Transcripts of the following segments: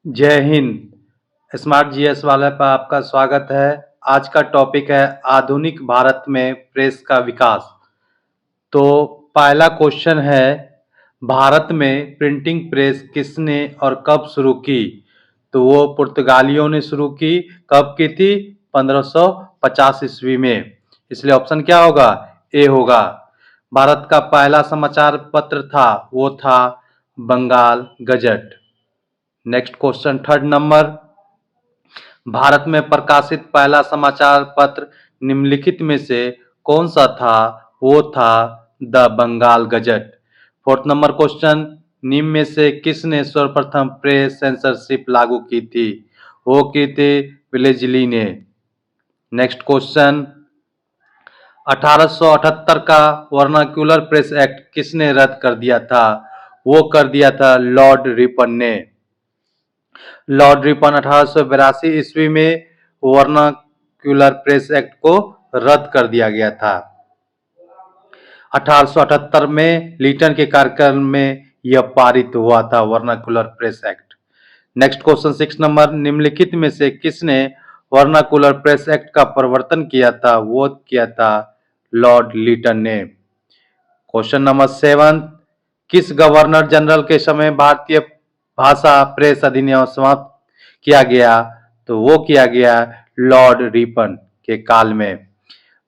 जय Hind. Smart GS वाले पर आपका स्वागत है। आज का टॉपिक है आधुनिक भारत में प्रेस का विकास। तो पहला क्वेश्चन है, भारत में प्रिंटिंग प्रेस किसने और कब शुरू की? तो वो पुर्तगालियों ने शुरू की। कब की थी? 1550 ईस्वी में। इसलिए ऑप्शन क्या होगा? ए होगा। भारत का पहला समाचार पत्र था वो था Bengal gazette. Next question, third number, Bharat में प्रकाशित पहला समाचार पत्र निम्नलिखित में से कौन सा था? वो था the Bengal gazette. Fourth number question, निम्न में से किसने सर्वप्रथम प्रेस सेंसरशिप लागू की थी? वो की थी विलेजली ने। नेक्स्ट क्वेश्चन, 1878 का वर्नाक्यूलर प्रेस एक्ट किसने रद्द कर दिया था? वो कर दिया था लॉर्ड रिपन ने। लॉर्ड रिपन 1882 ईस्वी में वर्नाक्यूलर प्रेस एक्ट को रद्द कर दिया गया था। 1878 में लीटन के कार्यकाल में यह पारित हुआ था vernacular press act. Next question 6 number, निम्नलिखित में से किसने वर्नाक्यूलर प्रेस एक्ट का प्रवर्तन किया था? वो किया था लॉर्ड लीटन ने। क्वेश्चन नंबर 7, किस गवर्नर जनरल के समय भारतीय भाषा प्रेस अधिनियम समाप्त किया गया? तो वो किया गया लॉर्ड रिपन के काल में।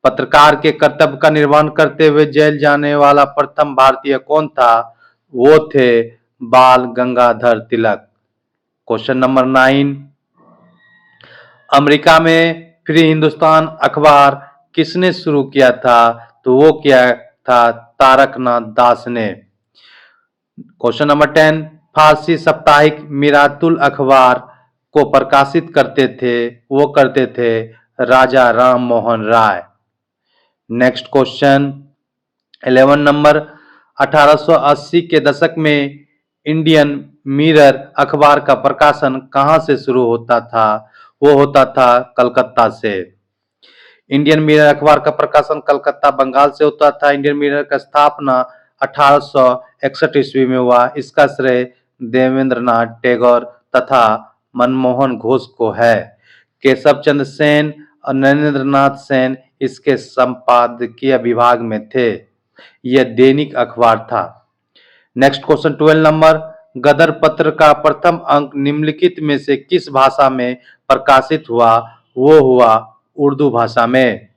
पत्रकार के कर्तव्य का निर्वहन करते हुए जेल जाने वाला प्रथम भारतीय कौन था? वो थे बाल Gangadhar Tilak. Question number 9, America में फ्री हिंदुस्तान अखबार किसने शुरू किया था? तो वो किया था तारकनाथ दास ने। क्वेश्चन नंबर 10, फारसी साप्ताहिक मिरातुल अखबार को प्रकाशित करते थे राजा Ram Mohan Roy. Next question 11 number, 1880 के दशक में इंडियन मिरर अखबार का प्रकाशन कहां से शुरू होता था? वो होता था कलकत्ता से। इंडियन मिरर अखबार का प्रकाशन कलकत्ता बंगाल से होता था। इंडियन मिरर का स्थापना 1861 ईस्वी में हुआ। इसका श्रेय देवेंद्रनाथ टैगोर तथा मनमोहन घोष को है। केशव चंद्र सेन और नरेंद्र नाथ सेन इसके संपादकीय विभाग में थे। यह दैनिक अखबार था। नेक्स्ट क्वेश्चन 12 नंबर, गदर पत्र का प्रथम अंक निम्नलिखित में से किस भाषा में प्रकाशित हुआ? वो हुआ उर्दू भाषा में।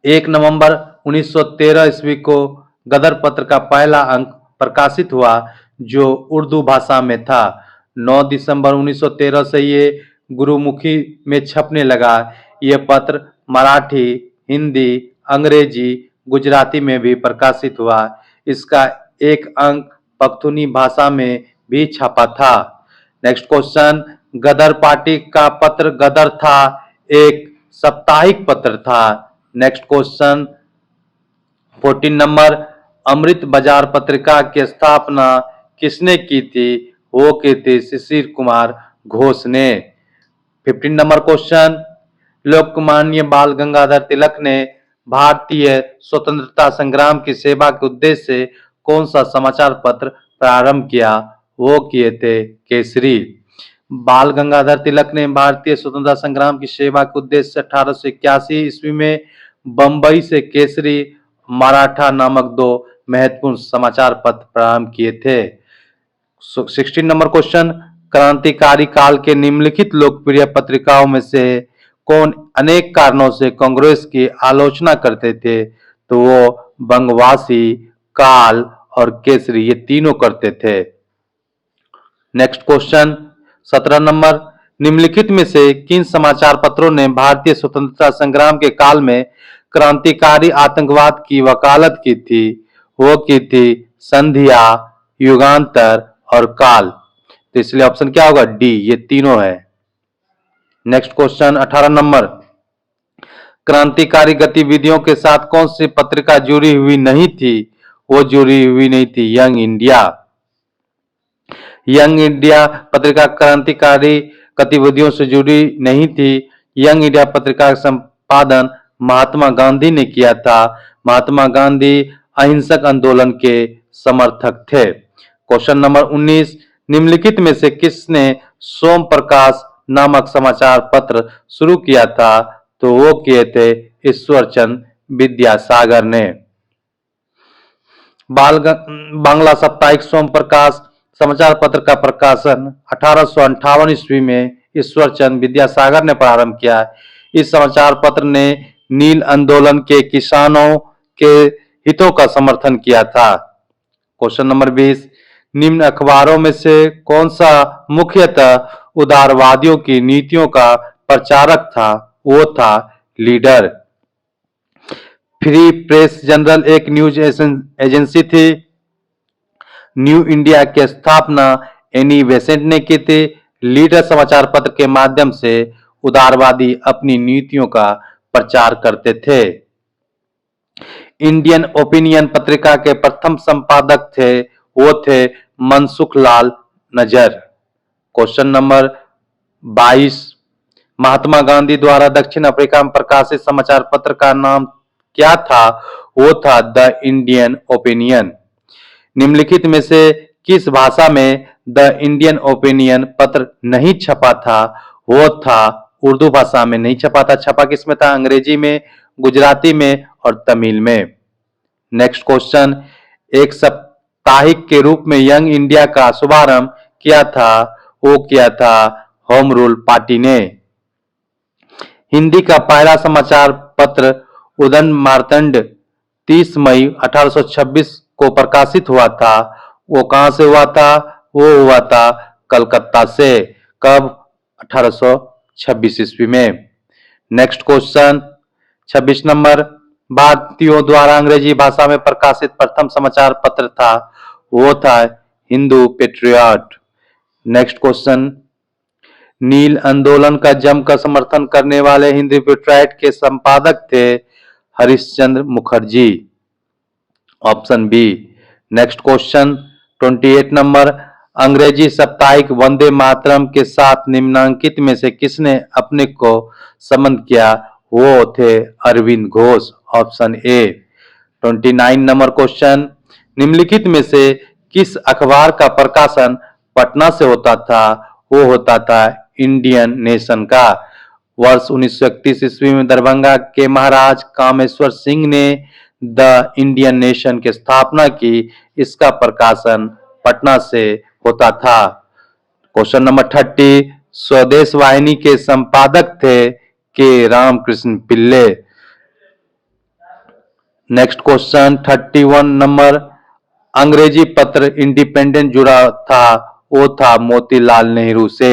1 नवंबर 1913 ईस्वी को गदर पत्र का पहला अंक प्रकाशित हुआ जो उर्दू भाषा में था। 9 दिसंबर 1913 से ये गुरुमुखी में छपने लगा। यह पत्र मराठी, हिंदी, अंग्रेजी, गुजराती में भी प्रकाशित हुआ। इसका एक अंक पख्तूनी भाषा में भी छपा था। नेक्स्ट क्वेश्चन, गदर पार्टी का पत्र गदर था एक साप्ताहिक पत्र था। नेक्स्ट क्वेश्चन 14 नंबर, अमृत बाजार पत्रिका की स्थापना किसने की थी? वो की थी शिशिर कुमार घोष ने। 15 नंबर क्वेश्चन, लोकमान्य बाल गंगाधर तिलक ने भारतीय स्वतंत्रता संग्राम की सेवा के उद्देश्य से कौन सा समाचार पत्र प्रारंभ किया? वो किए थे केसरी। बाल गंगाधर तिलक ने भारतीय स्वतंत्रता संग्राम की सेवा के उद्देश्य से 1881 ईस्वी में बंबई से केसरी मराठा नामक दो महत्वपूर्ण समाचार पत्र प्रारंभ किए थे। 16 नंबर क्वेश्चन, क्रांतिकारी काल के निम्नलिखित लोकप्रिय पत्रिकाओं में से कौन अनेक कारणों से कांग्रेस की आलोचना करते थे? तो वो बंगवासी, काल और केसरी, ये तीनों करते थे। नेक्स्ट क्वेश्चन 17 नंबर, निम्नलिखित में से किन समाचार पत्रों ने भारतीय स्वतंत्रता संग्राम के काल में क्रांतिकारी आतंकवाद की वकालत की थी? वो की थी संध्या, युगांतर और काल। तो इसलिए ऑप्शन क्या होगा? डी, ये तीनों है। नेक्स्ट क्वेश्चन 18 नंबर, क्रांतिकारी गतिविधियों के साथ कौन सी पत्रिका जुड़ी हुई नहीं थी? वो जुड़ी हुई नहीं थी यंग इंडिया। यंग इंडिया पत्रिका क्रांतिकारी गतिविधियों से जुड़ी नहीं थी। यंग इंडिया पत्रिका का संपादन महात्मा गांधी ने किया था। महात्मा गांधी अहिंसक आंदोलन के समर्थक थे। क्वेश्चन नंबर 19, निम्नलिखित में से किसने सोम प्रकाश नामक समाचार पत्र शुरू किया था? तो वो किए थे ईश्वरचंद विद्यासागर ने। बांग्ला साप्ताहिक सोम प्रकाश समाचार पत्र का प्रकाशन 1858 ईस्वी में ईश्वरचंद विद्यासागर ने प्रारंभ किया। इस समाचार पत्र ने नील आंदोलन के किसानों के हितों का समर्थन किया था। क्वेश्चन नंबर 20, निम्न अखबारों में से कौन सा मुख्यतः उदारवादियों की नीतियों का प्रचारक था? वो था लीडर। फ्री प्रेस जनरल एक न्यूज एजेंसी थी। न्यू इंडिया की स्थापना एनी बेसेंट ने की थी। लीडर समाचार पत्र के माध्यम से उदारवादी अपनी नीतियों का प्रचार करते थे। इंडियन ओपिनियन पत्रिका के प्रथम संपादक थे, वो थे मनसुख लाल नजर। क्वेश्चन नंबर 22, महात्मा गांधी द्वारा दक्षिण अफ्रीका में प्रकाशित समाचार पत्र का नाम क्या था? वो था द इंडियन ओपिनियन। निम्नलिखित में से किस भाषा में द इंडियन ओपिनियन पत्र नहीं छपा था? वो था उर्दू भाषा में नहीं छपा था। छपा किस में था? अंग्रेजी में, गुजराती में और तमिल में। नेक्स्ट क्वेश्चन, एक साप्ताहिक के रूप में यंग इंडिया का शुभारंभ किया था? वो किया था होम रूल पार्टी ने। हिंदी का पहला समाचार पत्र उदंड मार्तंड 30 मई 1826 को प्रकाशित हुआ था। वो कहां से हुआ था? वो हुआ था कलकत्ता से। कब? 1826 ईस्वी में। नेक्स्ट क्वेश्चन 26 नंबर, भारतीयों द्वारा अंग्रेजी भाषा में प्रकाशित प्रथम समाचार पत्र था? वो था हिंदू पेट्रियट। नेक्स्ट क्वेश्चन, नील आंदोलन का जमकर समर्थन करने वाले हिंदू पेट्रियट के संपादक थे Harishchandra Mukherjee. Option B. Next question 28 number, अंग्रेजी साप्ताहिक वंदे मातरम के साथ निम्नांकित में से किसने अपने को संबंध किया? वो थे Aurobindo Ghosh. Option A. 29 number question, निम्नलिखित में से किस अखबार का प्रकाशन पटना से होता था? वो होता था इंडियन नेशन का। वर्ष 1931 ईस्वी में दरभंगा के महाराज कामेश्वर सिंह ने द इंडियन नेशन की स्थापना की। इसका प्रकाशन पटना से होता था। क्वेश्चन नंबर 30, स्वदेश वाहिनी के संपादक थे के रामकृष्ण पिल्ले। नेक्स्ट क्वेश्चन 31 नंबर, अंग्रेजी पत्र इंडिपेंडेंट जुड़ा था? वो था मोतीलाल नेहरू से।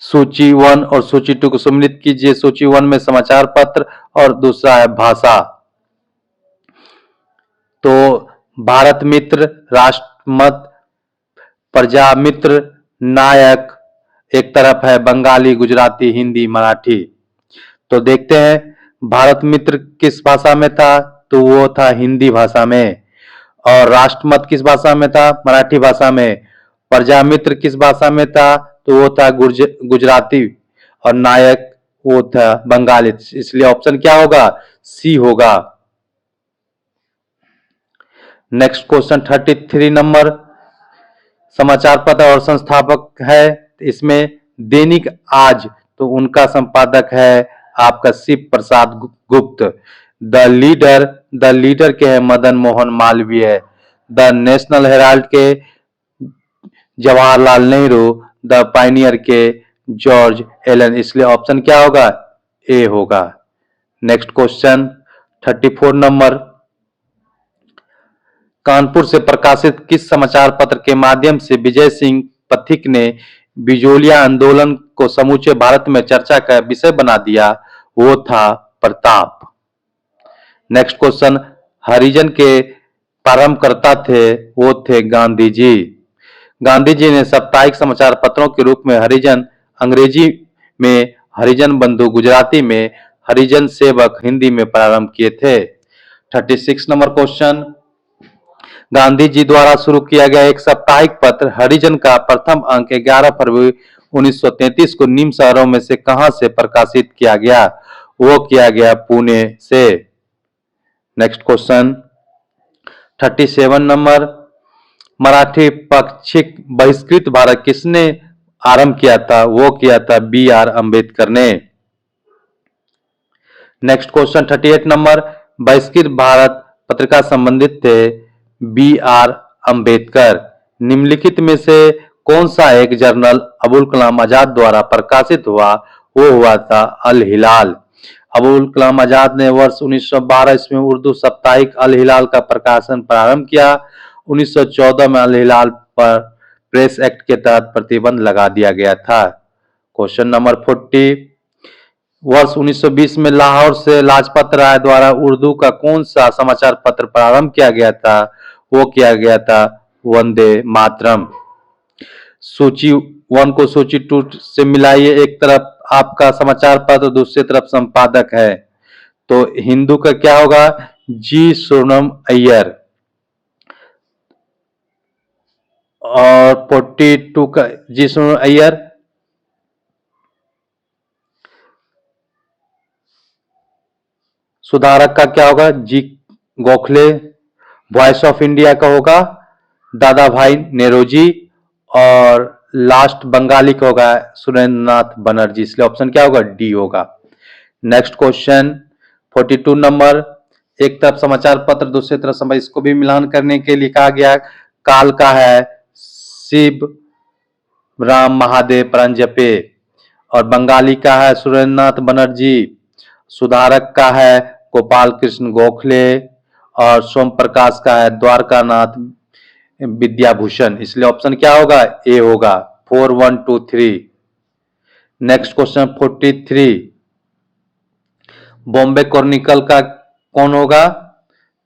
सूची 1 और सूची 2 को सम्मिलित कीजिए। सूची 1 में समाचार पत्र और दूसरा है भाषा। तो भारत मित्र, राष्ट्रमत, प्रजामित्र, नायक एक तरफ है, बंगाली, गुजराती, हिंदी, मराठी। तो देखते हैं भारत मित्र किस भाषा में था? तो वो था हिंदी भाषा में। और राष्ट्रमत किस भाषा में था? मराठी भाषा में। प्रजामित्र किस भाषा में था? तो वो था गुजराती। और नायक वो था बंगाली। इसलिए ऑप्शन क्या होगा? सी होगा। नेक्स्ट क्वेश्चन 33 नंबर, समाचार पत्र और संस्थापक है इसमें दैनिक आज, तो उनका संपादक है आपका शिव प्रसाद गुप्त। द लीडर के है Madan Mohan Malviya. The national Herald के जवाहरलाल नेहरू। द पायनियर के जॉर्ज एलन। इसलिए ऑप्शन क्या होगा? ए होगा। नेक्स्ट क्वेश्चन 34 नंबर, कानपुर से प्रकाशित किस समाचार पत्र के माध्यम से विजय सिंह पथिक ने बिजोलिया आंदोलन को समूचे भारत में चर्चा का विषय बना दिया? वो था प्रताप। नेक्स्ट क्वेश्चन, हरिजन के प्रारंभकर्ता थे? वो थे गांधी जी। गांधी जी ने साप्ताहिक समाचार पत्रों के रूप में हरिजन, अंग्रेजी में हरिजन बंधु, गुजराती में हरिजन सेवक, हिंदी में प्रारंभ किए थे। 36 नंबर क्वेश्चन, गांधी जी द्वारा शुरू किया गया एक साप्ताहिक पत्र हरिजन का प्रथम अंक 11 फरवरी 1933 को निम्न शहरों में से कहां से प्रकाशित किया गया? वो किया गया पुणे से। नेक्स्ट क्वेश्चन 37 नंबर, मराठी पाक्षिक बहिष्कृत भारत किसने आरंभ किया था? वो किया था B.R. अम्बेडकर ने। नेक्स्ट क्वेश्चन 38 नंबर, बहिष्कृत भारत पत्रिका संबंधित थे B.R. अम्बेडकर। निम्नलिखित में से कौन सा एक जर्नल अबुल कलाम आजाद द्वारा प्रकाशित हुआ? वो हुआ था अल हिलाल। अबुल कलाम आजाद ने वर्ष 1912 ईस्वी में उर्दू साप्ताहिक अल हिलाल का प्रकाशन प्रारंभ किया। 1914 में अल हिलाल पर प्रेस एक्ट के तहत प्रतिबंध लगा दिया गया था। क्वेश्चन नंबर 40, वर्ष 1920 में लाहौर से लाजपत राय द्वारा उर्दू का कौन सा समाचार पत्र प्रारंभ किया गया था? वो किया गया था वंदे मातरम। सूची 1 को सूची 2 से मिलाइए। एक तरफ आपका समाचार पत्र, दूसरी तरफ संपादक है, तो हिंदू का क्या होगा? जी सोनम अय्यर। और 42 का जी सोनम अय्यर। सुधारक का क्या होगा? जी गोखले। वॉइस ऑफ इंडिया का होगा दादा भाई नेरोजी। और लास्ट बंगाली का होगा सुरेंद्रनाथ बनर्जी। इसलिए ऑप्शन क्या होगा? डी होगा। नेक्स्ट क्वेश्चन 42 नंबर, एक तरफ समाचार पत्र, दूसरी तरफ समय, इसको भी मिलान करने के लिए कहा गया। काल का है शिव राम महादेव प्रांजपे, और बंगाली का है सुरेंद्रनाथ बनर्जी। सुधारक का है गोपाल कृष्ण गोखले, और सोम प्रकाश का है द्वारकानाथ विद्याभूषण। इसलिए ऑप्शन क्या होगा? ए होगा। 4 1 2 3। नेक्स्ट क्वेश्चन 43, बॉम्बे क्रॉनिकल का कौन होगा?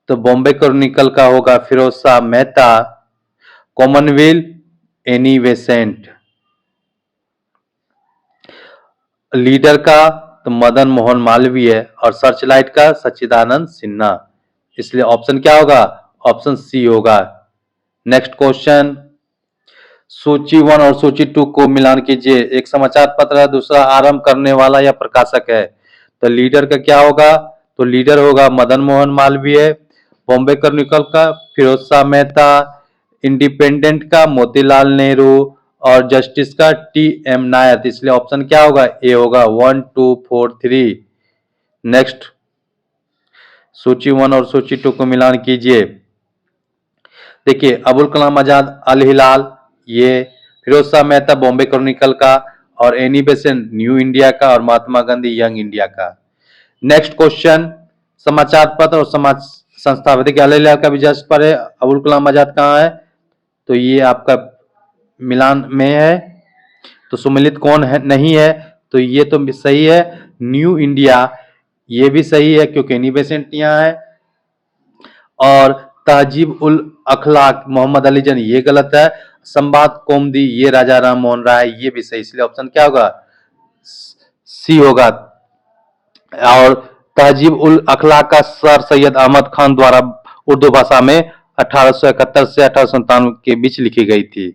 तो बॉम्बे क्रॉनिकल का होगा Feroz Shah Mehta. Commonwealth Annie Besant. Leader का तो मदन मोहन मालवीय, और सर्चलाइट का सच्चिदानंद सिन्हा। इसलिए ऑप्शन क्या होगा? ऑप्शन सी होगा। नेक्स्ट क्वेश्चन, सूची 1 और सूची 2 को मिलान कीजिए। एक समाचार पत्र है, दूसरा आरंभ करने वाला या प्रकाशक है। तो लीडर का क्या होगा? तो लीडर होगा मदन मोहन मालवीय। बॉम्बे क्रॉनिकल का फिरोज शाह मेहता। इंडिपेंडेंट का मोतीलाल नेहरू। और जस्टिस का T.M. नायर। इसलिए ऑप्शन क्या होगा? ए होगा। 1 2 4 3। नेक्स्ट, सूची 1 और सूची 2 को मिलान कीजिए। देखिए, अबुल कलाम आजाद अल हिलाल, ये फिरोज शाह मेहता बॉम्बे क्रॉनिकल का, और एनी बेसेंट न्यू इंडिया का, और महात्मा गांधी यंग इंडिया का। नेक्स्ट क्वेश्चन, समाचार पत्र और समाज संस्था। देखिए, अल हिलाल का भी जस्ट पर है, अबुल कलाम आजाद कहाँ है? तो ये आपका मिलान में है। तो सुमिलित कौन है? नहीं है। तो ये तो सही है। न्यू इंडिया ये भी सही है, क्योंकि एनी बेसेंट यहाँ है। और तहजीब उल अखलाक मोहम्मद अली जन, ये गलत है। संवाद कौमुदी ये राजा राम मोहन राय, ये भी सही। इसलिए ऑप्शन क्या होगा? सी होगा। और तहजीब उल अखलाक का सर सैयद अहमद खान द्वारा उर्दू भाषा में 1871 से 1897 के बीच लिखी गई थी।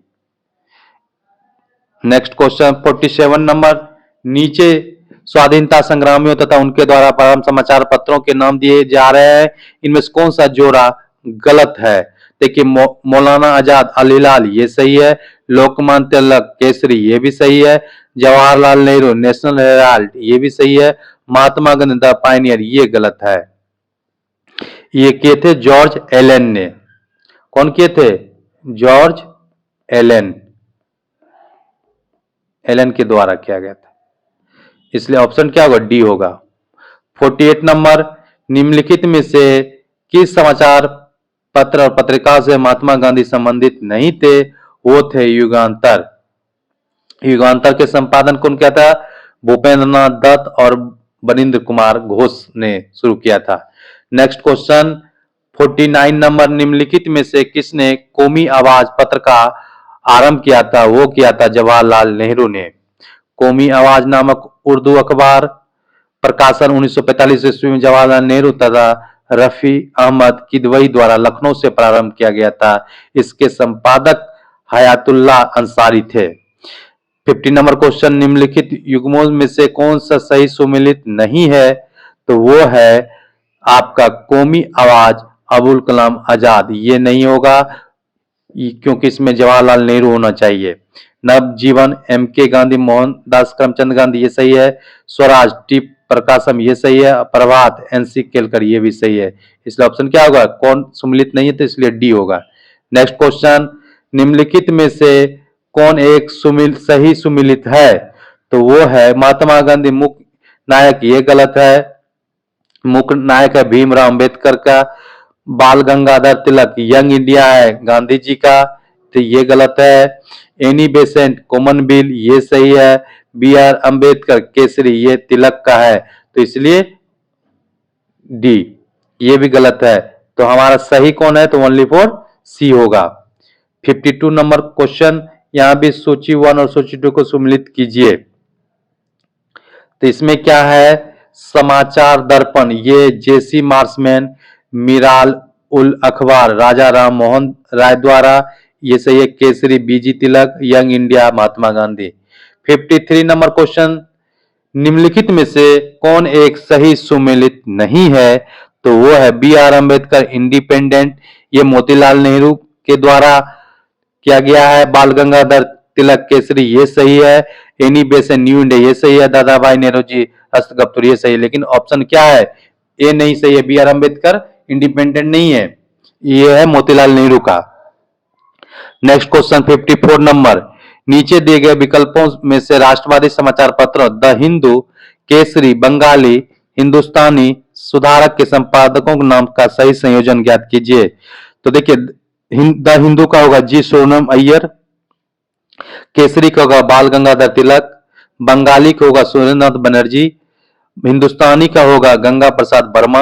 नेक्स्ट क्वेश्चन 47 नंबर, नीचे स्वाधीनता संग्रामियों तथा उनके द्वारा प्रारंभ समाचार पत्रों के नाम दिए जा रहे हैं। इनमें से कौन सा जोड़ा गलत है? देखिए, मौलाना आजाद अल हिलाल ये सही है। लोकमान्य तिलक केसरी ये भी सही है। जवाहरलाल नेहरू नेशनल हेराल्ड ये भी सही है। महात्मा गांधी द पायनियर ये गलत है। ये किए थे जॉर्ज एलन ने। कौन किए थे? George Elon. एलन के द्वारा किया गया था। इसलिए ऑप्शन क्या होगा? डी होगा। 48 नंबर, निम्नलिखित में से किस समाचार पत्र और पत्रिका से महात्मा गांधी संबंधित नहीं थे? वो थे युगांतर। युगांतर के संपादन कौन किया था? भूपेंद्र नाथ दत्त और बनिंद्र कुमार घोष ने शुरू किया था। नेक्स्ट क्वेश्चन 49 नंबर, निम्नलिखित में से किसने कौमी आवाज पत्र का आरंभ किया था? वो किया था जवाहरलाल नेहरू ने। कौमी आवाज नामक उर्दू अखबार प्रकाशन 1945 ईस्वी में जवाहरलाल नेहरू तथा रफी अहमद किदवई द्वारा लखनऊ से प्रारंभ किया गया था। इसके संपादक हयातुल्लाह अंसारी थे। 50 नंबर क्वेश्चन, निम्नलिखित युग्मों में से कौन सा सही सुमेलित नहीं है? तो वो है आपका कौमी आवाज अबुल कलाम आजाद, ये नहीं होगा। क्योंकि इसमें जवाहरलाल नेहरू होना चाहिए। नवजीवन एम के गांधी, मोहनदास करमचंद गांधी, ये सही है। स्वराज टी प्रकाशम, ये सही है। प्रभात एन सी केलकर, ये भी सही है। इसलिए ऑप्शन क्या होगा, कौन सुमिलित नहीं है, तो इसलिए डी होगा। नेक्स्ट क्वेश्चन, निम्नलिखित में से कौन एक सही सुमिलित है, तो वो है महात्मा गांधी मुख्य नायक, ये गलत है। मुख्य नायक है भीमराव अंबेडकर का। बाल गंगाधर तिलक यंग इंडिया है गांधी जी का, तो ये गलत है। एनी बेसेंट कॉमनवेल्थ, ये सही है। बी आर अम्बेडकर केसरी, ये तिलक का है, तो इसलिए डी, ये भी गलत है। तो हमारा सही कौन है, तो ओनली फॉर सी होगा। 52 नंबर क्वेश्चन, यहां भी सूची 1 और सूची 2 को सम्मिलित कीजिए। तो इसमें क्या है, समाचार दर्पण, ये जेसी मार्समैन, मिराल उल अखबार राजा राम मोहन राय द्वारा, ये सही है। केसरी बीजी तिलक, young India Mahatma Gandhi. 53 number question, निम्नलिखित में से कौन एक सही सुमेलित नहीं है, तो वो है बी आर अम्बेडकर इंडिपेंडेंट, ये मोतीलाल नेहरू के द्वारा किया गया है। बाल गंगाधर तिलक केसरी, ये सही है। एनी बेसेंट न्यू इंडिया, ये सही है। दादा भाई नेहरू हस्तगुप्त, ये सही है। लेकिन ऑप्शन क्या है, ए नहीं सही है, बी आर अम्बेडकर इंडिपेंडेंट नहीं है, ये है मोतीलाल नेहरू का। नेक्स्ट क्वेश्चन 54 नंबर, नीचे दिए गए विकल्पों में से राष्ट्रवादी समाचार पत्र द हिंदू, केसरी, बंगाली, हिंदुस्तानी सुधारक के संपादकों के नाम का सही संयोजन ज्ञात कीजिए। तो देखिए, द हिंदू का होगा जी सोनम अय्यर, केसरी का होगा बाल गंगाधर तिलक, बंगाली का होगा सुरेंद्रनाथ बनर्जी, हिंदुस्तानी का होगा गंगा प्रसाद वर्मा,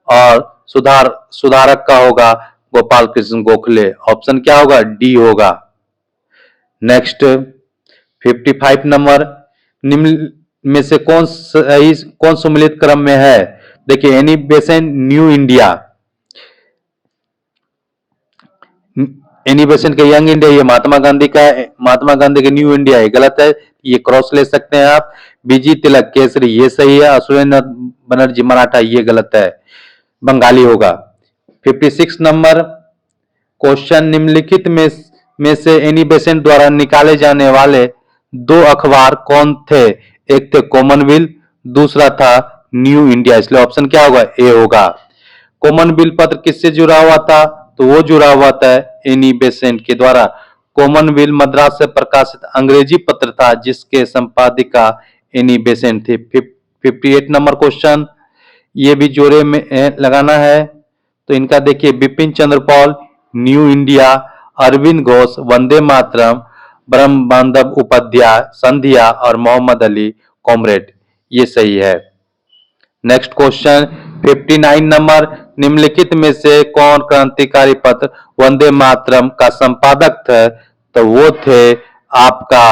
और सुधारक का होगा गोपाल कृष्ण गोखले। ऑप्शन क्या होगा, डी होगा। नेक्स्ट 55 नंबर, निम्न में से कौन सम्मिलित क्रम में है। देखिए, Annie Besant new India, Annie Besant का यंग इंडिया, ये महात्मा गांधी का है। महात्मा गांधी का न्यू इंडिया, ये गलत है, ये क्रॉस ले सकते हैं आप। बीजी तिलक केसरी, ये सही है। सुरेंद्र बनर्जी मराठा, ये गलत है, बंगाली होगा। 56 नंबर क्वेश्चन, निम्नलिखित में से एनी बेसेंट द्वारा निकाले जाने वाले दो अखबार कौन थे। एक थे कॉमनवेल्थ, दूसरा था न्यू इंडिया, इसलिए ऑप्शन क्या होगा, ए होगा। कॉमनवेल्थ पत्र किससे जुड़ा हुआ था, तो वो जुड़ा हुआ था एनी बेसेंट के द्वारा। कॉमनवेल्थ मद्रास से प्रकाशित अंग्रेजी पत्र था जिसके संपादिका एनी बेसेंट थी। 58 नंबर क्वेश्चन, ये भी जोड़े में लगाना है, तो इनका देखिए, Bipin Chandra Pal new India, Aurobindo Ghosh Vande Mataram, Brahmabandhab Upadhyay संध्या, और मोहम्मद अली कॉमरेड, ये सही है। नेक्स्ट क्वेश्चन 59 नंबर, निम्नलिखित में से कौन क्रांतिकारी पत्र वंदे मातरम का संपादक थे, तो वो थे आपका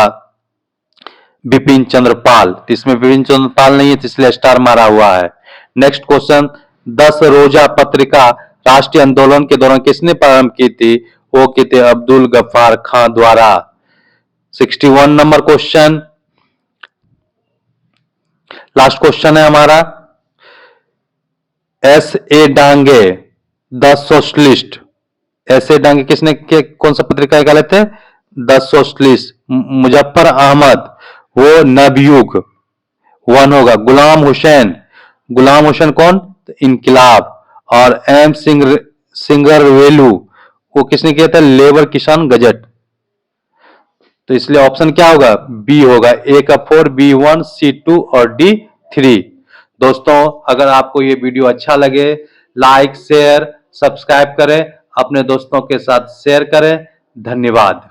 बिपिन चंद्र पाल। इसमें बिपिन चंद्र पाल नहीं है, इसलिए स्टार मारा हुआ है। नेक्स्ट क्वेश्चन, 10 रोजा पत्रिका राष्ट्रीय आंदोलन के दौरान किसने प्रारंभ की थी, वो की थे अब्दुल गफ्फार खां द्वारा। 61 नंबर क्वेश्चन, लास्ट क्वेश्चन है हमारा, S A Dange the socialist, S A Dange किसने कौन सा पत्रिका गलत है, द सोशलिस्ट। मुजफ्फर अहमद, वो नवयुग 1 होगा। गुलाम हुसैन कौन, इनकलाब। और एम सिंगरवेलू, वो किसने किया था, लेबर किसान गजट। तो इसलिए ऑप्शन क्या होगा, बी होगा। ए का 4, बी 1, सी 2 और डी 3। दोस्तों, अगर आपको ये वीडियो अच्छा लगे, लाइक शेयर सब्सक्राइब करें, अपने दोस्तों के साथ शेयर करें। धन्यवाद।